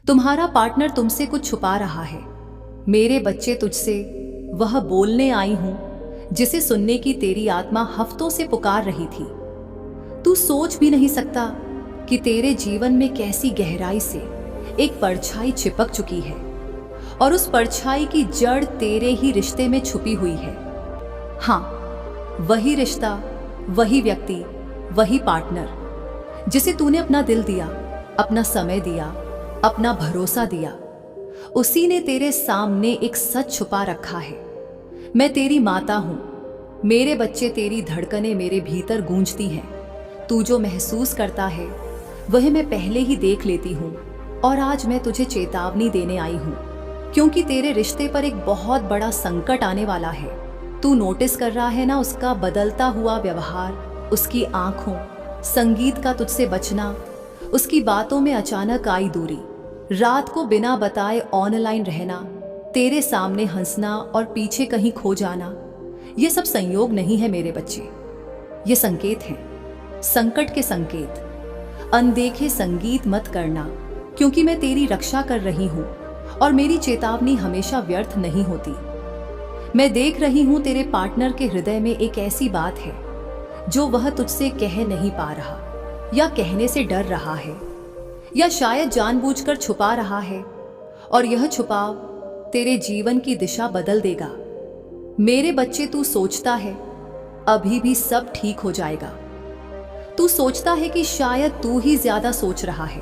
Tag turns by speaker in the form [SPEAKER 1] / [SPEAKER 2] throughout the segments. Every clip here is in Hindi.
[SPEAKER 1] तुम्हारा पार्टनर तुमसे कुछ छुपा रहा है। मेरे बच्चे, तुझसे वह बोलने आई हूं जिसे सुनने की तेरी आत्मा हफ्तों से पुकार रही थी। तू सोच भी नहीं सकता कि तेरे जीवन में कैसी गहराई से एक परछाई चिपक चुकी है और उस परछाई की जड़ तेरे ही रिश्ते में छुपी हुई है। हाँ, वही रिश्ता, वही व्यक्ति, वही पार्टनर जिसे तूने अपना दिल दिया, अपना समय दिया, अपना भरोसा दिया, उसी ने तेरे सामने एक सच छुपा रखा है। मैं तेरी माता हूं। मेरे बच्चे, तेरी धड़कनें मेरे भीतर गूंजती हैं। तू जो महसूस करता है वह मैं पहले ही देख लेती हूं और आज मैं तुझे चेतावनी देने आई हूं, क्योंकि तेरे रिश्ते पर एक बहुत बड़ा संकट आने वाला है। तू नोटिस कर रहा है ना उसका बदलता हुआ व्यवहार, उसकी आंखों, संगीत का तुझसे बचना, उसकी बातों में अचानक आई दूरी, रात को बिना बताए ऑनलाइन रहना, तेरे सामने हंसना और पीछे कहीं खो जाना। ये सब संयोग नहीं है मेरे बच्चे, ये संकेत हैं, संकट के संकेत। अनदेखे संगीत मत करना, क्योंकि मैं तेरी रक्षा कर रही हूं और मेरी चेतावनी हमेशा व्यर्थ नहीं होती। मैं देख रही हूं तेरे पार्टनर के हृदय में एक ऐसी बात है जो वह तुझसे कह नहीं पा रहा, या कहने से डर रहा है, या शायद जानबूझकर छुपा रहा है, और यह छुपाव तेरे जीवन की दिशा बदल देगा। मेरे बच्चे, तू सोचता है अभी भी सब ठीक हो जाएगा। तू सोचता है कि शायद तू ही ज्यादा सोच रहा है,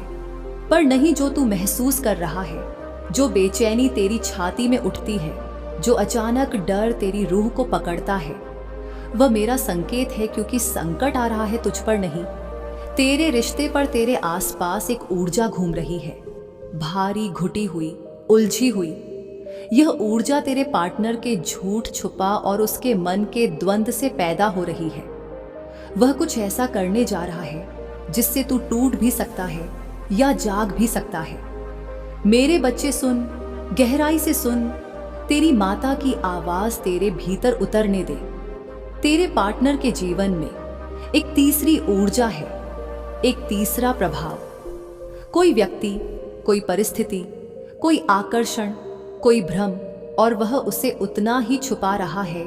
[SPEAKER 1] पर नहीं। जो तू महसूस कर रहा है, जो बेचैनी तेरी छाती में उठती है, जो अचानक डर तेरी रूह को पकड़ता है, वह मेरा संकेत है, क्योंकि संकट आ रहा है तुझ पर नहीं, तेरे रिश्ते पर। तेरे आसपास एक ऊर्जा घूम रही है, भारी, घुटी हुई, उलझी हुई। यह ऊर्जा तेरे पार्टनर के झूठ, छुपा और उसके मन के द्वंद्व से पैदा हो रही है। वह कुछ ऐसा करने जा रहा है जिससे तू टूट भी सकता है या जाग भी सकता है। मेरे बच्चे, सुन, गहराई से सुन। तेरी माता की आवाज तेरे भीतर उतरने दे। तेरे पार्टनर के जीवन में एक तीसरी ऊर्जा है, एक तीसरा प्रभाव। कोई व्यक्ति, कोई परिस्थिति, कोई आकर्षण, कोई भ्रम, और वह उसे उतना ही छुपा रहा है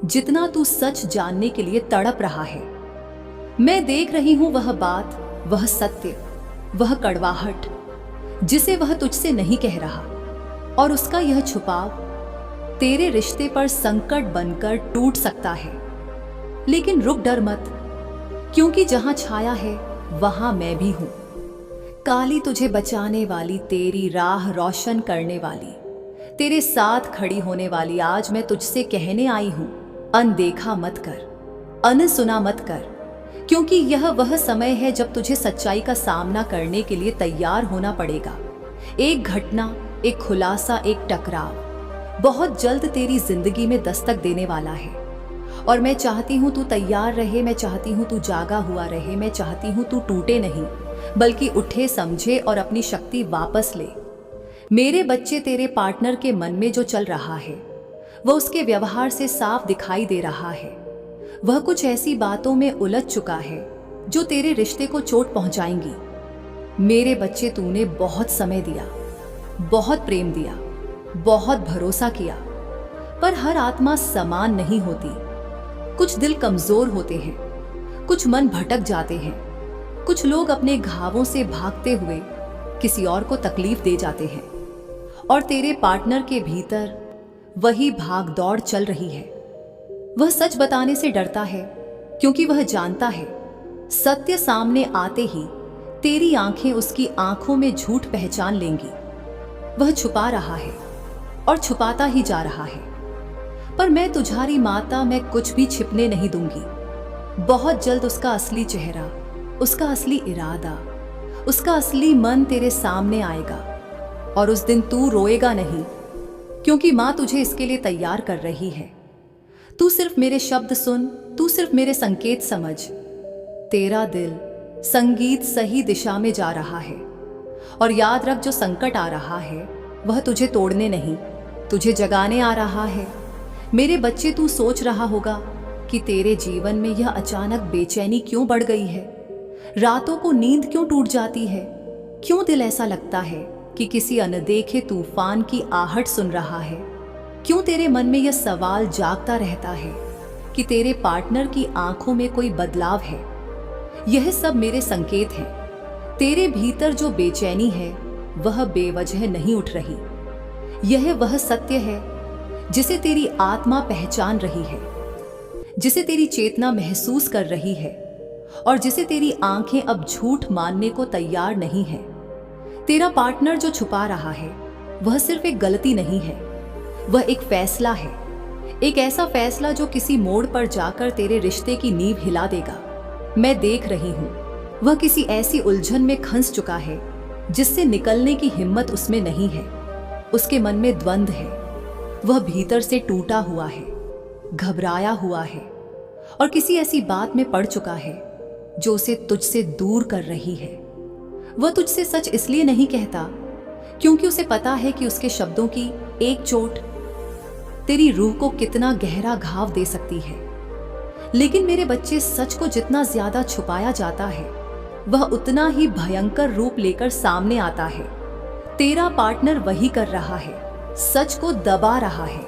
[SPEAKER 1] जितना तू सच जानने के लिए तड़प रहा है। मैं देख रही हूं वह बात, वह सत्य, वह कड़वाहट जिसे वह तुझसे नहीं कह रहा, और उसका यह छुपाव तेरे रिश्ते पर संकट बनकर टूट सकता है। लेकिन रुक, डर मत, क्योंकि जहां छाया है वहां मैं भी हूं। काली, तुझे बचाने वाली, तेरी राह रोशन करने वाली, तेरे साथ खड़ी होने वाली, आज मैं तुझसे कहने आई हूं, अनदेखा मत कर, अनसुना मत कर, क्योंकि यह वह समय है जब तुझे सच्चाई का सामना करने के लिए तैयार होना पड़ेगा। एक घटना, एक खुलासा, एक टकराव बहुत जल्द तेरी जिंदगी में दस्तक देने वाला है, और मैं चाहती हूं तू तैयार रहे। मैं चाहती हूं तू जागा हुआ रहे। मैं चाहती हूं तू टूटे नहीं, बल्कि उठे, समझे और अपनी शक्ति वापस ले। मेरे बच्चे, तेरे पार्टनर के मन में जो चल रहा है वह उसके व्यवहार से साफ दिखाई दे रहा है। वह कुछ ऐसी बातों में उलझ चुका है जो तेरे रिश्ते को चोट पहुंचाएंगी। मेरे बच्चे, तूने बहुत समय दिया, बहुत प्रेम दिया, बहुत भरोसा किया, पर हर आत्मा समान नहीं होती। कुछ दिल कमजोर होते हैं, कुछ मन भटक जाते हैं, कुछ लोग अपने घावों से भागते हुए किसी और को तकलीफ दे जाते हैं, और तेरे पार्टनर के भीतर वही भाग दौड़ चल रही है। वह सच बताने से डरता है, क्योंकि वह जानता है सत्य सामने आते ही तेरी आंखें उसकी आंखों में झूठ पहचान लेंगी। वह छुपा रहा है और छुपाता ही जा रहा है, पर मैं तुझारी माता, मैं कुछ भी छिपने नहीं दूंगी। बहुत जल्द उसका असली चेहरा, उसका असली इरादा, उसका असली मन तेरे सामने आएगा, और उस दिन तू रोएगा नहीं, क्योंकि माँ तुझे इसके लिए तैयार कर रही है। तू सिर्फ मेरे शब्द सुन, तू सिर्फ मेरे संकेत समझ। तेरा दिल संगीत सही दिशा में जा रहा है, और याद रख, जो संकट आ रहा है वह तुझे तोड़ने नहीं, तुझे जगाने आ रहा है। मेरे बच्चे, तू सोच रहा होगा कि तेरे जीवन में यह अचानक बेचैनी क्यों बढ़ गई है, रातों को नींद क्यों टूट जाती है, क्यों दिल ऐसा लगता है कि किसी अनदेखे तूफान की आहट सुन रहा है? क्यों तेरे मन में यह सवाल जागता रहता है कि तेरे पार्टनर की आंखों में कोई बदलाव है? यह सब मेरे संकेत हैं। तेरे भीतर जो बेचैनी है वह बेवजह नहीं उठ रही। यह वह सत्य है जिसे तेरी आत्मा पहचान रही है, जिसे तेरी चेतना महसूस कर रही है और जिसे तेरी आंखें अब झूठ मानने को तैयार नहीं है। तेरा पार्टनर जो छुपा रहा है वह सिर्फ एक गलती नहीं है, वह एक फैसला है। एक ऐसा फैसला जो किसी मोड़ पर जाकर तेरे रिश्ते की नींव हिला देगा। मैं देख रही हूँ, वह किसी ऐसी उलझन में फंस चुका है जिससे निकलने की हिम्मत उसमें नहीं है। उसके मन में द्वंद्व है, वह भीतर से टूटा हुआ है, घबराया हुआ है और किसी ऐसी बात में पड़ चुका है जो उसे तुझसे दूर कर रही है। वह तुझसे सच इसलिए नहीं कहता क्योंकि उसे पता है कि उसके शब्दों की एक चोट तेरी रूह को कितना गहरा घाव दे सकती है। लेकिन मेरे बच्चे, सच को जितना ज्यादा छुपाया जाता है वह उतना ही भयंकर रूप लेकर सामने आता है। तेरा पार्टनर वही कर रहा है, सच को दबा रहा है,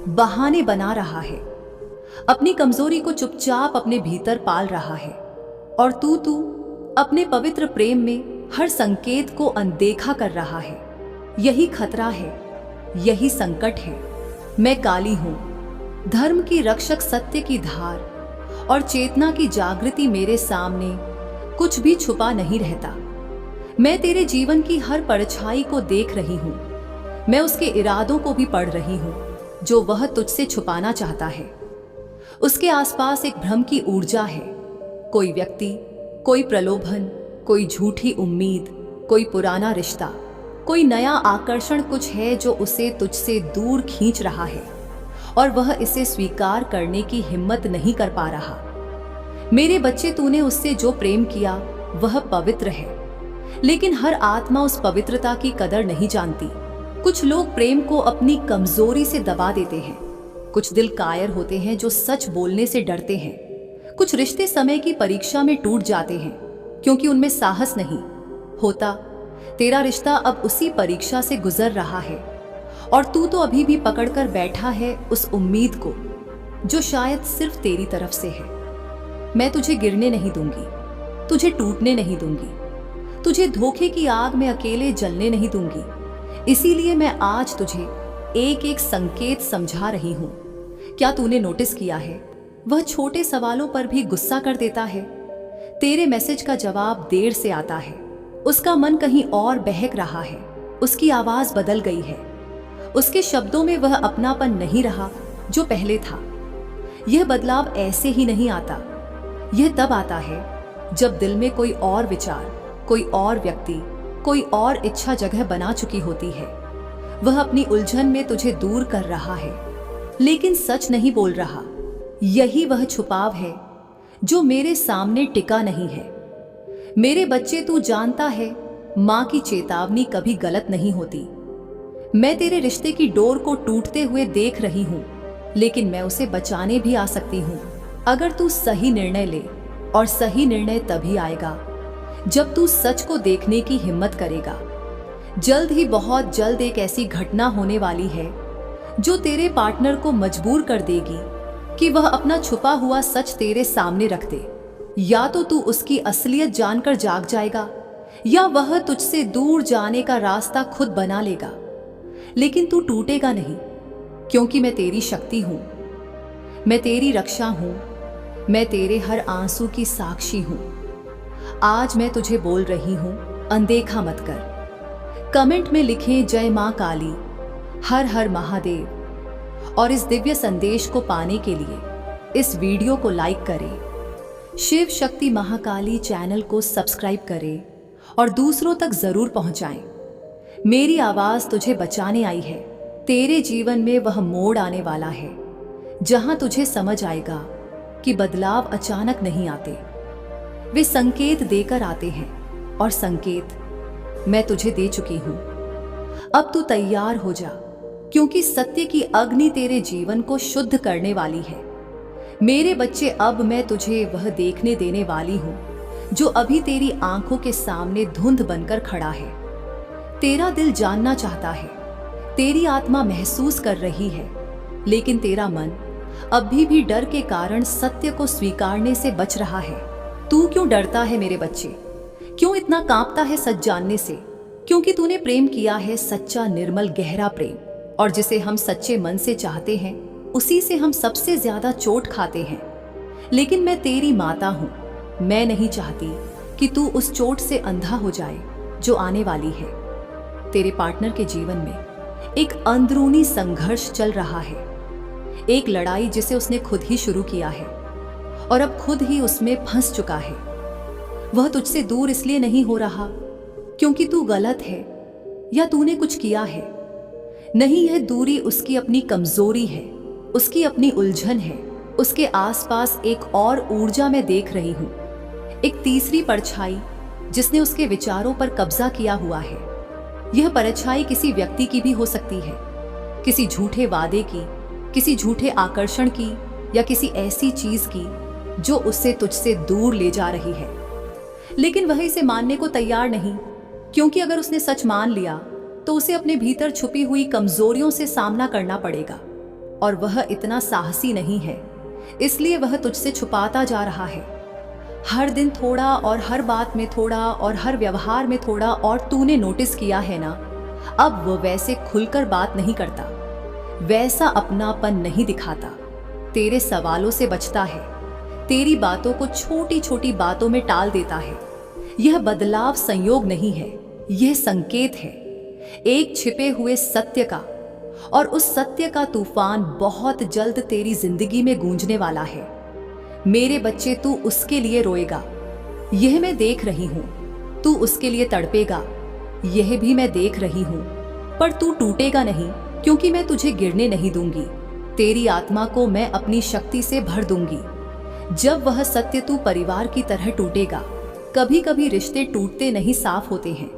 [SPEAKER 1] बहाने बना रहा है, अपनी कमजोरी को चुपचाप अपने भीतर पाल रहा है और तू अपने पवित्र प्रेम में हर संकेत को अनदेखा कर रहा है। यही खतरा है, यही संकट है। मैं काली हूं, धर्म की रक्षक, सत्य की धार और चेतना की जागृति। मेरे सामने कुछ भी छुपा नहीं रहता। मैं तेरे जीवन की हर परछाई को देख रही हूं। मैं उसके इरादों को भी पढ़ रही हूं जो वह तुझसे छुपाना चाहता है। उसके आसपास एक भ्रम की ऊर्जा है, कोई व्यक्ति, कोई प्रलोभन, कोई झूठी उम्मीद, कोई पुराना रिश्ता, कोई नया आकर्षण। कुछ है जो उसे तुझसे दूर खींच रहा है और वह इसे स्वीकार करने की हिम्मत नहीं कर पा रहा। मेरे बच्चे, तूने उससे जो प्रेम किया वह पवित्र है, लेकिन हर आत्मा उस पवित्रता की कदर नहीं जानती। कुछ लोग प्रेम को अपनी कमजोरी से दबा देते हैं। कुछ दिल कायर होते हैं जो सच बोलने से डरते हैं। कुछ रिश्ते समय की परीक्षा में टूट जाते हैं क्योंकि उनमें साहस नहीं होता। तेरा रिश्ता अब उसी परीक्षा से गुजर रहा है और तू तो अभी भी पकड़कर बैठा है उस उम्मीद को जो शायद सिर्फ तेरी तरफ से है। मैं तुझे गिरने नहीं दूंगी, तुझे टूटने नहीं दूंगी, तुझे धोखे की आग में अकेले जलने नहीं दूंगी। इसीलिए मैं आज तुझे एक एक संकेत समझा रही हूं। क्या तूने नोटिस किया है, वह छोटे सवालों पर भी गुस्सा कर देता है। तेरे मैसेज का जवाब देर से आता है। उसका मन कहीं और बहक रहा है। उसकी आवाज बदल गई है। उसके शब्दों में वह अपनापन नहीं रहा जो पहले था। यह बदलाव ऐसे ही नहीं आता। यह तब आता है जब दिल में कोई और विचार, कोई और व्यक्ति, कोई और इच्छा जगह बना चुकी होती है। वह अपनी उलझन में तुझे दूर कर रहा है, लेकिन सच नहीं बोल रहा। यही वह छुपाव है जो मेरे सामने टिका नहीं है। मेरे बच्चे, तू जानता है, मां की चेतावनी कभी गलत नहीं होती। मैं तेरे रिश्ते की डोर को टूटते हुए देख रही हूं, लेकिन मैं उसे बचाने भी आ सकती हूं अगर तू सही निर्णय ले। और सही निर्णय तभी आएगा जब तू सच को देखने की हिम्मत करेगा। जल्द ही, बहुत जल्द एक ऐसी घटना होने वाली है जो तेरे पार्टनर को मजबूर कर देगी कि वह अपना छुपा हुआ सच तेरे सामने रख दे। या तो तू उसकी असलियत जानकर जाग जाएगा या वह तुझसे दूर जाने का रास्ता खुद बना लेगा। लेकिन तू टूटेगा नहीं, क्योंकि मैं तेरी शक्ति हूं, मैं तेरी रक्षा हूं, मैं तेरे हर आंसू की साक्षी हूं। आज मैं तुझे बोल रही हूं, अनदेखा मत कर। कमेंट में लिखें जय मां काली, हर हर महादेव। और इस दिव्य संदेश को पाने के लिए इस वीडियो को लाइक करें, शिव शक्ति महाकाली चैनल को सब्सक्राइब करें और दूसरों तक जरूर पहुंचाएं। मेरी आवाज तुझे बचाने आई है। तेरे जीवन में वह मोड़ आने वाला है जहां तुझे समझ आएगा कि बदलाव अचानक नहीं आते, वे संकेत देकर आते हैं। और संकेत मैं तुझे दे चुकी हूं। अब तू तैयार हो जा, क्योंकि सत्य की अग्नि तेरे जीवन को शुद्ध करने वाली है। मेरे बच्चे, अब मैं तुझे वह देखने देने वाली हूं जो अभी तेरी आंखों के सामने धुंध बनकर खड़ा है। तेरा दिल जानना चाहता है, तेरी आत्मा महसूस कर रही है, लेकिन तेरा मन अभी भी डर के कारण सत्य को स्वीकारने से बच रहा है। तू क्यों डरता है मेरे बच्चे? क्यों इतना कांपता है सच जानने से? क्योंकि तूने प्रेम किया है, सच्चा, निर्मल, गहरा प्रेम, और जिसे हम सच्चे मन से चाहते हैं उसी से हम सबसे ज्यादा चोट खाते हैं। लेकिन मैं तेरी माता हूं, मैं नहीं चाहती कि तू उस चोट से अंधा हो जाए जो आने वाली है। तेरे पार्टनर के जीवन में एक अंदरूनी संघर्ष चल रहा है, एक लड़ाई जिसे उसने खुद ही शुरू किया है और अब खुद ही उसमें फंस चुका है। वह तुझसे दूर इसलिए नहीं हो रहा क्योंकि तू गलत है या तूने कुछ किया है। नहीं, यह दूरी उसकी अपनी कमजोरी है, उसकी अपनी उलझन है। उसके आसपास एक और ऊर्जा मैं देख रही हूं, एक तीसरी परछाई जिसने उसके विचारों पर कब्जा किया हुआ है। यह परछाई किसी व्यक्ति की भी हो सकती है, किसी झूठे वादे की, किसी झूठे आकर्षण की, या किसी ऐसी चीज की जो उससे तुझसे दूर ले जा रही है। लेकिन वह इसे मानने को तैयार नहीं, क्योंकि अगर उसने सच मान लिया तो उसे अपने भीतर छुपी हुई कमजोरियों से सामना करना पड़ेगा, और वह इतना साहसी नहीं है, इसलिए वह तुझसे छुपाता जा रहा है। हर दिन थोड़ा, और हर बात में थोड़ा, और हर व्यवहार में थोड़ा। और तूने नोटिस किया है ना, अब वह वैसे खुलकर बात नहीं करता, वैसा अपनापन नहीं दिखाता, तेरे सवालों से बचता है, तेरी बातों को छोटी छोटी बातों में टाल देता है। यह बदलाव संयोग नहीं है, यह संकेत है, एक छिपे हुए सत्य का, और उस सत्य का तूफान बहुत जल्द तेरी जिंदगी में गूंजने वाला है। मेरे बच्चे, तू उसके लिए रोएगा, यह मैं देख रही हूं। तू उसके लिए तड़पेगा, यह भी मैं देख रही हूं। पर तू टूटेगा नहीं, क्योंकि मैं तुझे गिरने नहीं दूंगी। तेरी आत्मा को मैं अपनी शक्ति से भर दूंगी। जब वह सत्य तू परिवार की तरह टूटेगा, कभी कभी रिश्ते टूटते नहीं, साफ होते हैं,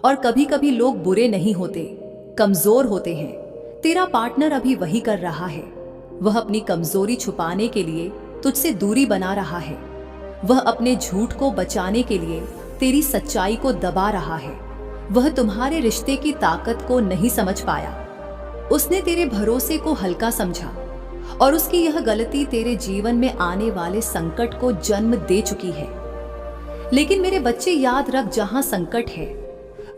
[SPEAKER 1] और कभी कभी लोग बुरे नहीं होते, कमजोर होते हैं। तेरा पार्टनर अभी वही कर रहा है, वह अपनी कमजोरी छुपाने के लिए तुझसे दूरी बना रहा है। वह अपने झूठ को बचाने के लिए तेरी सच्चाई को दबा रहा है। वह तुम्हारे रिश्ते की ताकत को नहीं समझ पाया। उसने तेरे भरोसे को हल्का समझा, और उसकी यह गलती तेरे जीवन में आने वाले संकट को जन्म दे चुकी है। लेकिन मेरे बच्चे, याद रख, जहां संकट है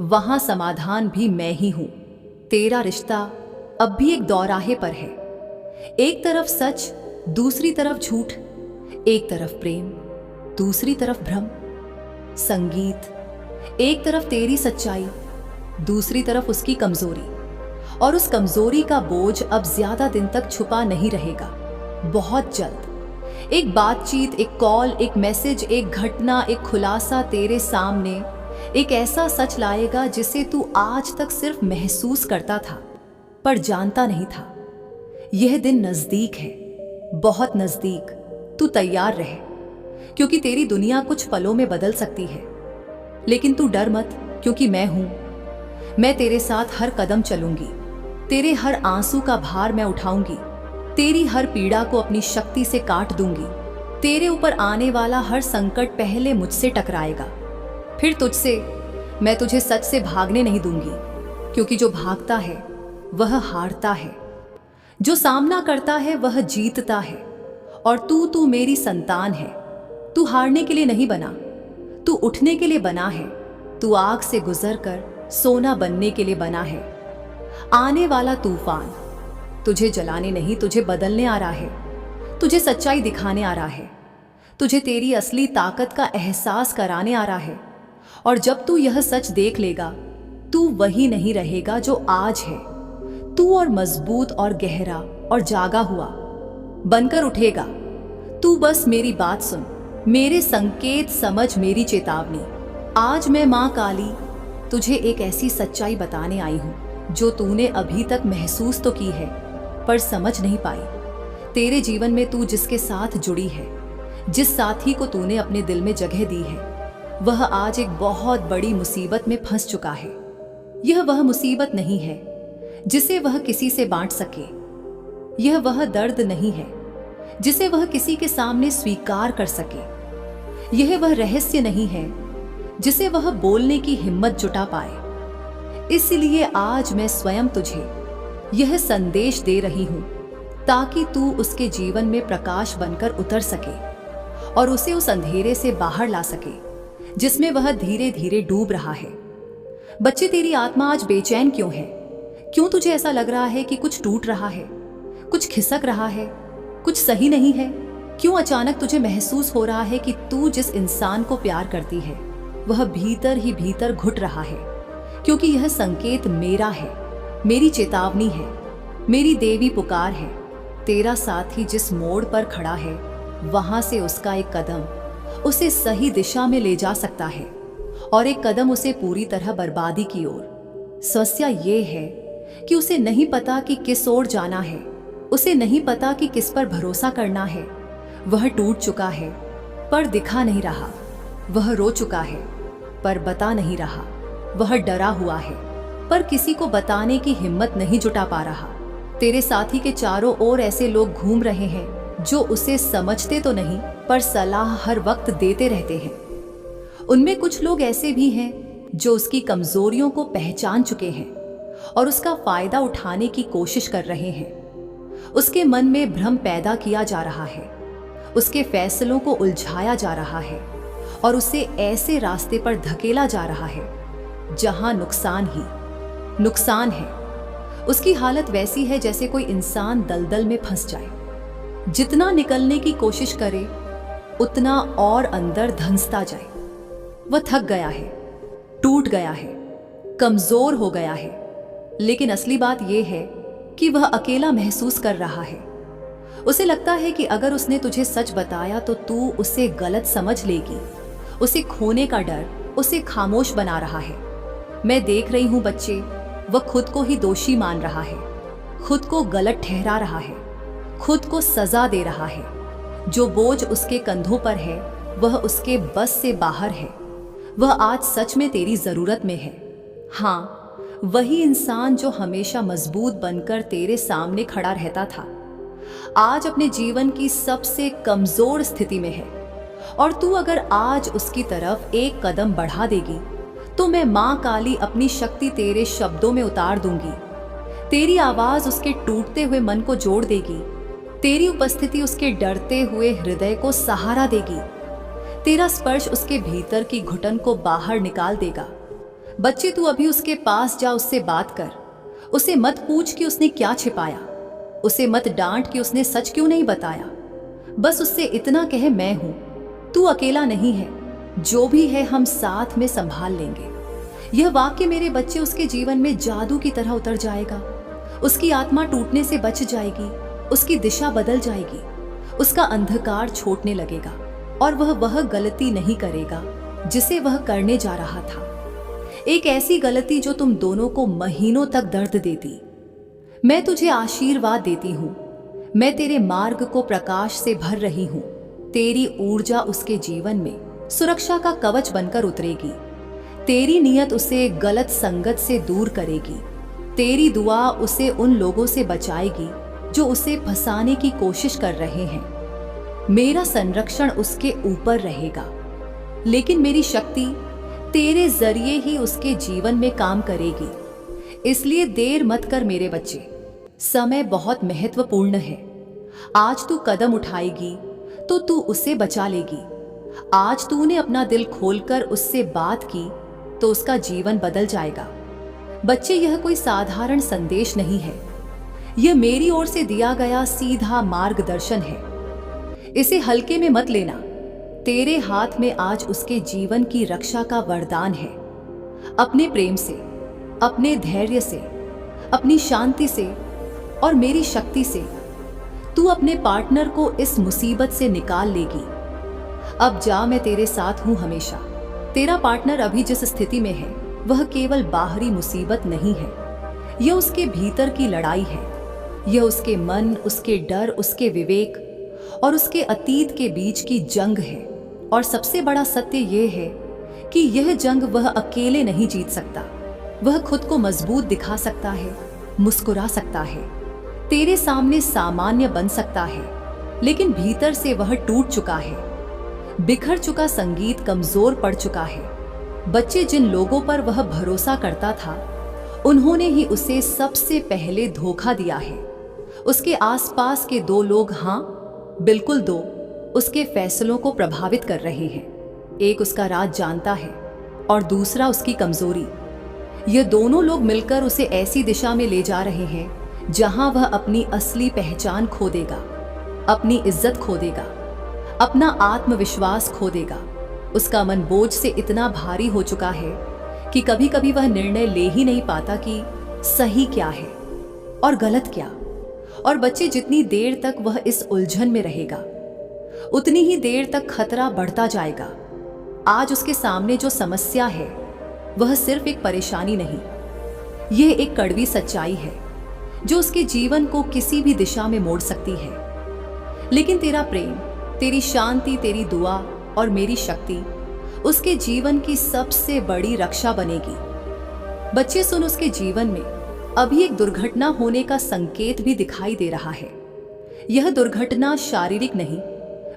[SPEAKER 1] वहां समाधान भी मैं ही हूं। तेरा रिश्ता अब भी एक दौराहे पर है, एक तरफ सच, दूसरी तरफ झूठ, एक तरफ प्रेम, दूसरी तरफ भ्रम, संगीत, एक तरफ तेरी सच्चाई, दूसरी तरफ उसकी कमजोरी। और उस कमजोरी का बोझ अब ज्यादा दिन तक छुपा नहीं रहेगा। बहुत जल्द एक बातचीत, एक कॉल, एक मैसेज, एक घटना, एक खुलासा तेरे सामने एक ऐसा सच लाएगा जिसे तू आज तक सिर्फ महसूस करता था पर जानता नहीं था। यह दिन नजदीक है, बहुत नजदीक। तू तैयार रहे, क्योंकि तेरी दुनिया कुछ पलों में बदल सकती है। लेकिन तू डर मत, क्योंकि मैं हूं। मैं तेरे साथ हर कदम चलूंगी, तेरे हर आंसू का भार मैं उठाऊंगी, तेरी हर पीड़ा को अपनी शक्ति से काट दूंगी। तेरे ऊपर आने वाला हर संकट पहले मुझसे टकराएगा, फिर तुझसे। मैं तुझे सच से भागने नहीं दूंगी, क्योंकि जो भागता है वह हारता है, जो सामना करता है वह जीतता है। और तू मेरी संतान है। तू हारने के लिए नहीं बना, तू उठने के लिए बना है। तू आग से गुजरकर सोना बनने के लिए बना है। आने वाला तूफान तुझे जलाने नहीं, तुझे बदलने आ रहा है, तुझे सच्चाई दिखाने आ रहा है, तुझे तेरी असली ताकत का एहसास कराने आ रहा है। और जब तू यह सच देख लेगा, तू वही नहीं रहेगा जो आज है। तू और मजबूत और गहरा और जागा हुआ बनकर उठेगा। तू बस मेरी बात सुन, मेरे संकेत समझ, मेरी चेतावनी। आज मैं माँ काली तुझे एक ऐसी सच्चाई बताने आई हूँ जो तूने अभी तक महसूस तो की है पर समझ नहीं पाई। तेरे जीवन में तू जिसके साथ जुड़ी है, जिस साथी को तूने अपने दिल में जगह दी है, वह आज एक बहुत बड़ी मुसीबत में फंस चुका है। यह वह मुसीबत नहीं है जिसे वह किसी से बांट सके। यह वह दर्द नहीं है जिसे वह किसी के सामने स्वीकार कर सके। यह वह रहस्य नहीं है जिसे वह बोलने की हिम्मत जुटा पाए। इसलिए आज मैं स्वयं तुझे यह संदेश दे रही हूं ताकि तू उसके जीवन में प्रकाश बनकर उतर सके और उसे उस अंधेरे से बाहर ला सके जिसमें वह धीरे धीरे डूब रहा है। बच्चे, तेरी आत्मा आज बेचैन क्यों है? क्यों तुझे ऐसा लग रहा है कि कुछ टूट रहा है, कुछ खिसक रहा है, कुछ सही नहीं है? क्यों अचानक तुझे महसूस हो रहा है कि तू जिस इंसान को प्यार करती है वह भीतर ही भीतर घुट रहा है? क्योंकि यह संकेत मेरा है, मेरी चेतावनी है, मेरी देवी पुकार है। तेरा साथी जिस मोड़ पर खड़ा है वहां से उसका एक कदम उसे सही दिशा में ले जा सकता है और एक कदम उसे पूरी तरह बर्बादी की ओर। समस्या ये है कि उसे नहीं पता कि किस ओर जाना है, उसे नहीं पता कि किस पर भरोसा करना है। वह टूट चुका है पर दिखा नहीं रहा, वह रो चुका है पर बता नहीं रहा, वह डरा हुआ है पर किसी को बताने की हिम्मत नहीं जुटा पा रहा। तेरे साथी के चारों ओर ऐसे लोग घूम रहे हैं जो उसे समझते तो नहीं पर सलाह हर वक्त देते रहते हैं। उनमें कुछ लोग ऐसे भी हैं जो उसकी कमजोरियों को पहचान चुके हैं और उसका फायदा उठाने की कोशिश कर रहे हैं। उसके मन में भ्रम पैदा किया जा रहा है, उसके फैसलों को उलझाया जा रहा है और उसे ऐसे रास्ते पर धकेला जा रहा है जहां नुकसान ही नुकसान है। उसकी हालत वैसी है जैसे कोई इंसान दलदल में फंस जाए, जितना निकलने की कोशिश करे उतना और अंदर धंसता जाए। वह थक गया है, टूट गया है, कमजोर हो गया है, लेकिन असली बात यह है कि वह अकेला महसूस कर रहा है। उसे लगता है कि अगर उसने तुझे सच बताया तो तू उसे गलत समझ लेगी। उसे खोने का डर उसे खामोश बना रहा है। मैं देख रही हूं बच्चे, वह खुद को ही दोषी मान रहा है, खुद को गलत ठहरा रहा है, खुद को सजा दे रहा है। जो बोझ उसके कंधों पर है वह उसके बस से बाहर है। वह आज सच में तेरी जरूरत में है। हाँ, वही इंसान जो हमेशा मजबूत बनकर तेरे सामने खड़ा रहता था आज अपने जीवन की सबसे कमजोर स्थिति में है। और तू अगर आज उसकी तरफ एक कदम बढ़ा देगी तो मैं मां काली अपनी शक्ति तेरे शब्दों में उतार दूंगी। तेरी आवाज उसके टूटते हुए मन को जोड़ देगी, तेरी उपस्थिति उसके डरते हुए हृदय को सहारा देगी, तेरा स्पर्श उसके भीतर की घुटन को बाहर निकाल देगा। बच्चे, तू अभी उसके पास जा, उससे बात कर। उसे मत पूछ कि उसने क्या छिपाया, उसे मत डांट कि उसने सच क्यों नहीं बताया। बस उससे इतना कहे, मैं हूं, तू अकेला नहीं है, जो भी है हम साथ में संभाल लेंगे। यह वाक्य मेरे बच्चे उसके जीवन में जादू की तरह उतर जाएगा। उसकी आत्मा टूटने से बच जाएगी, उसकी दिशा बदल जाएगी, उसका अंधकार छोड़ने लगेगा और वह गलती नहीं करेगा जिसे वह करने जा रहा था। एक ऐसी गलती जो तुम दोनों को महीनों तक दर्द देती। मैं तुझे आशीर्वाद देती हूं, मैं तेरे मार्ग को प्रकाश से भर रही हूं। तेरी ऊर्जा उसके जीवन में सुरक्षा का कवच बनकर उतरेगी। तेरी नियत उसे गलत संगत से दूर करेगी। तेरी दुआ उसे उन लोगों से बचाएगी जो उसे फंसाने की कोशिश कर रहे हैं। मेरा संरक्षण उसके ऊपर रहेगा, लेकिन मेरी शक्ति तेरे जरिए ही उसके जीवन में काम करेगी। इसलिए देर मत कर मेरे बच्चे, समय बहुत महत्वपूर्ण है। आज तू कदम उठाएगी तो तू उसे बचा लेगी। आज तूने अपना दिल खोलकर उससे बात की तो उसका जीवन बदल जाएगा। बच्चे, यह कोई साधारण संदेश नहीं है, यह मेरी ओर से दिया गया सीधा मार्गदर्शन है। इसे हल्के में मत लेना। तेरे हाथ में आज उसके जीवन की रक्षा का वरदान है। अपने प्रेम से, अपने धैर्य से, अपनी शांति से और मेरी शक्ति से तू अपने पार्टनर को इस मुसीबत से निकाल लेगी। अब जा, मैं तेरे साथ हूं हमेशा। तेरा पार्टनर अभी जिस स्थिति में है वह केवल बाहरी मुसीबत नहीं है, यह उसके भीतर की लड़ाई है। यह उसके मन, उसके डर, उसके विवेक और उसके अतीत के बीच की जंग है। और सबसे बड़ा सत्य यह है कि यह जंग वह अकेले नहीं जीत सकता। वह खुद को मजबूत दिखा सकता है, मुस्कुरा सकता है, तेरे सामने सामान्य बन सकता है, लेकिन भीतर से वह टूट चुका है। बिखर चुका संगीत कमजोर पड़ चुका है। बच्चे, जिन लोगों पर वह भरोसा करता था उन्होंने ही उसे सबसे पहले धोखा दिया है। उसके आसपास के दो लोग, हाँ बिल्कुल दो, उसके फैसलों को प्रभावित कर रहे हैं। एक उसका राज जानता है और दूसरा उसकी कमजोरी। ये दोनों लोग मिलकर उसे ऐसी दिशा में ले जा रहे हैं जहां वह अपनी असली पहचान खो देगा, अपनी इज्जत खो देगा, अपना आत्मविश्वास खो देगा। उसका मन बोझ से इतना भारी हो चुका है कि कभी कभी वह निर्णय ले ही नहीं पाता कि सही क्या है और गलत क्या। और बच्चे, जितनी देर तक वह इस उलझन में रहेगा उतनी ही देर तक खतरा बढ़ता जाएगा। आज उसके सामने जो समस्या है वह सिर्फ एक परेशानी नहीं, यह एक कड़वी सच्चाई है जो उसके जीवन को किसी भी दिशा में मोड़ सकती है। लेकिन तेरा प्रेम, तेरी शांति, तेरी दुआ और मेरी शक्ति उसके जीवन की सबसे बड़ी रक्षा बनेगी। बच्चे सुन, उसके जीवन में अभी एक दुर्घटना होने का संकेत भी दिखाई दे रहा है। यह दुर्घटना शारीरिक नहीं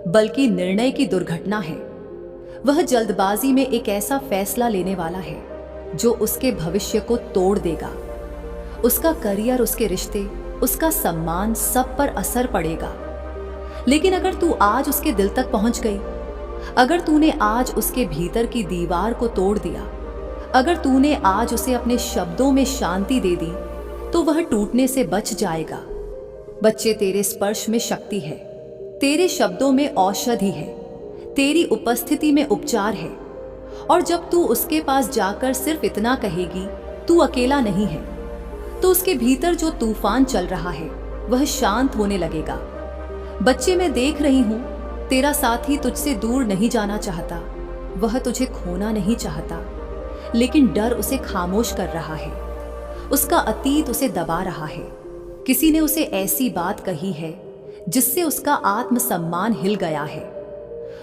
[SPEAKER 1] बल्कि निर्णय की दुर्घटना है। वह जल्दबाजी में एक ऐसा फैसला लेने वाला है जो उसके भविष्य को तोड़ देगा। उसका करियर, उसके रिश्ते, उसका सम्मान, सब पर असर पड़ेगा। लेकिन अगर तू आज उसके दिल तक पहुंच गई, अगर तूने आज उसके भीतर की दीवार को तोड़ दिया, अगर तूने आज उसे अपने शब्दों में शांति दे दी, तो वह टूटने से बच जाएगा। बच्चे, तेरे स्पर्श में शक्ति है, तेरे शब्दों में औषधि है, तेरी उपस्थिति में उपचार है। और जब तू उसके पास जाकर सिर्फ इतना कहेगी, तू अकेला नहीं है, तो उसके भीतर जो तूफान चल रहा है वह शांत होने लगेगा। बच्चे, मैं देख रही हूं, तेरा साथी तुझसे दूर नहीं जाना चाहता, वह तुझे खोना नहीं चाहता, लेकिन डर उसे खामोश कर रहा है। उसका अतीत उसे दबा रहा है। किसी ने उसे ऐसी बात कही है जिससे उसका आत्मसम्मान हिल गया है।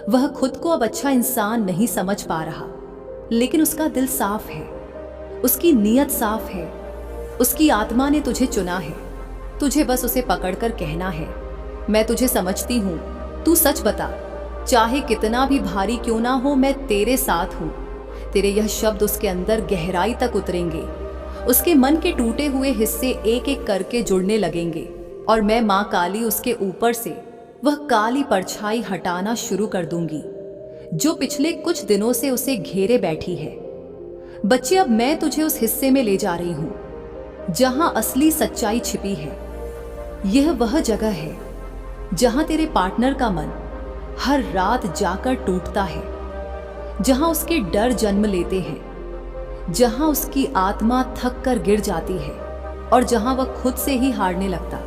[SPEAKER 1] वह खुद को अब अच्छा इंसान नहीं समझ पा रहा, लेकिन उसका दिल साफ है, उसकी नीयत साफ है। उसकी आत्मा ने तुझे चुना है। तुझे बस उसे पकड़कर कहना है, मैं तुझे समझती हूँ, तू सच बता, चाहे कितना भी भारी क्यों ना हो, मैं तेरे साथ हूँ। तेरे यह शब्द उसके अंदर गहराई तक उतरेंगे। उसके मन के टूटे हुए हिस्से एक एक करके जुड़ने लगेंगे और मैं माँ काली उसके ऊपर से वह काली परछाई हटाना शुरू कर दूंगी जो पिछले कुछ दिनों से उसे घेरे बैठी है। बच्चे, अब मैं तुझे उस हिस्से में ले जा रही हूं जहां असली सच्चाई छिपी है। यह वह जगह है जहां तेरे पार्टनर का मन हर रात जाकर टूटता है, जहां उसके डर जन्म लेते हैं, जहां उसकी आत्मा थक कर गिर जाती है और जहां वह खुद से ही हारने लगता।